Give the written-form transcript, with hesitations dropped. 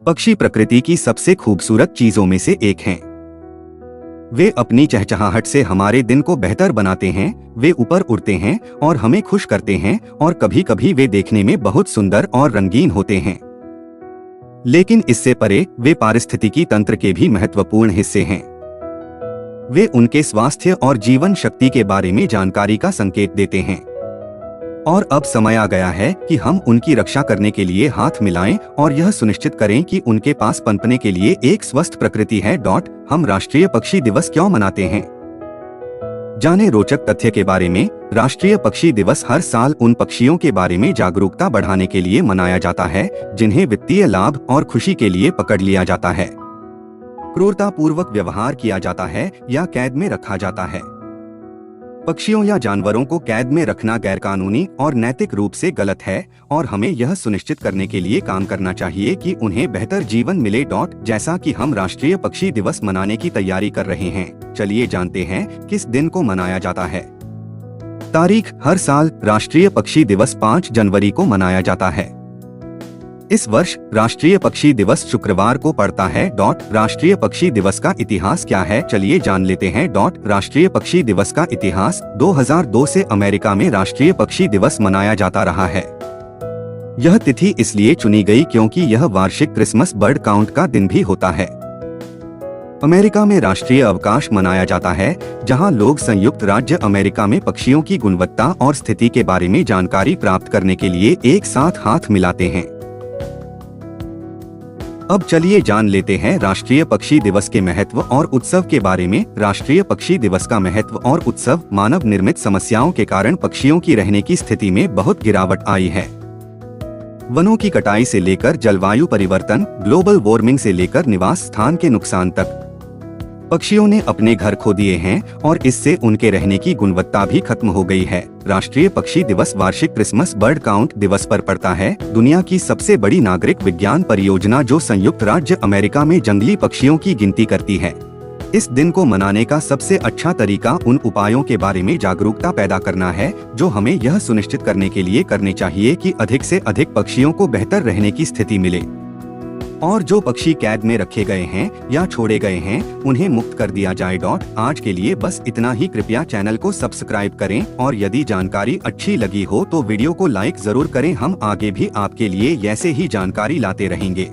पक्षी प्रकृति की सबसे खूबसूरत चीजों में से एक हैं। वे अपनी चहचहाहट से हमारे दिन को बेहतर बनाते हैं। वे ऊपर उड़ते हैं और हमें खुश करते हैं, और कभी कभी वे देखने में बहुत सुंदर और रंगीन होते हैं। लेकिन इससे परे वे पारिस्थितिकी तंत्र के भी महत्वपूर्ण हिस्से हैं। वे उनके स्वास्थ्य और जीवन शक्ति के बारे में जानकारी का संकेत देते हैं। और अब समय आ गया है कि हम उनकी रक्षा करने के लिए हाथ मिलाएं और यह सुनिश्चित करें कि उनके पास पनपने के लिए एक स्वस्थ प्रकृति है। हम राष्ट्रीय पक्षी दिवस क्यों मनाते हैं? जाने रोचक तथ्य के बारे में। राष्ट्रीय पक्षी दिवस हर साल उन पक्षियों के बारे में जागरूकता बढ़ाने के लिए मनाया जाता है जिन्हें वित्तीय लाभ और खुशी के लिए पकड़ लिया जाता है, क्रूरतापूर्वक व्यवहार किया जाता है या कैद में रखा जाता है। पक्षियों या जानवरों को कैद में रखना गैरकानूनी और नैतिक रूप से गलत है, और हमें यह सुनिश्चित करने के लिए काम करना चाहिए कि उन्हें बेहतर जीवन मिले। जैसा कि हम राष्ट्रीय पक्षी दिवस मनाने की तैयारी कर रहे हैं, चलिए जानते हैं किस दिन को मनाया जाता है। तारीख। हर साल राष्ट्रीय पक्षी दिवस 5 जनवरी को मनाया जाता है। इस वर्ष राष्ट्रीय पक्षी दिवस शुक्रवार को पड़ता है। राष्ट्रीय पक्षी दिवस का इतिहास क्या है, चलिए जान लेते हैं। राष्ट्रीय पक्षी दिवस का इतिहास। 2002 से अमेरिका में राष्ट्रीय पक्षी दिवस मनाया जाता रहा है। यह तिथि इसलिए चुनी गई क्योंकि यह वार्षिक क्रिसमस बर्ड काउंट का दिन भी होता है। अमेरिका में राष्ट्रीय अवकाश मनाया जाता है, जहां लोग संयुक्त राज्य अमेरिका में पक्षियों की गुणवत्ता और स्थिति के बारे में जानकारी प्राप्त करने के लिए एक साथ हाथ मिलाते हैं। अब चलिए जान लेते हैं राष्ट्रीय पक्षी दिवस के महत्व और उत्सव के बारे में। राष्ट्रीय पक्षी दिवस का महत्व और उत्सव। मानव निर्मित समस्याओं के कारण पक्षियों की रहने की स्थिति में बहुत गिरावट आई है। वनों की कटाई से लेकर जलवायु परिवर्तन, ग्लोबल वार्मिंग से लेकर निवास स्थान के नुकसान तक, पक्षियों ने अपने घर खो दिए हैं और इससे उनके रहने की गुणवत्ता भी खत्म हो गई है। राष्ट्रीय पक्षी दिवस वार्षिक क्रिसमस बर्ड काउंट दिवस पर पड़ता है, दुनिया की सबसे बड़ी नागरिक विज्ञान परियोजना जो संयुक्त राज्य अमेरिका में जंगली पक्षियों की गिनती करती है। इस दिन को मनाने का सबसे अच्छा तरीका उन उपायों के बारे में जागरूकता पैदा करना है जो हमें यह सुनिश्चित करने के लिए करने चाहिए कि अधिक से अधिक पक्षियों को बेहतर रहने की स्थिति मिले, और जो पक्षी कैद में रखे गए हैं या छोड़े गए हैं उन्हें मुक्त कर दिया जाए। आज के लिए बस इतना ही। कृपया चैनल को सब्सक्राइब करें, और यदि जानकारी अच्छी लगी हो तो वीडियो को लाइक जरूर करें। हम आगे भी आपके लिए ऐसे ही जानकारी लाते रहेंगे।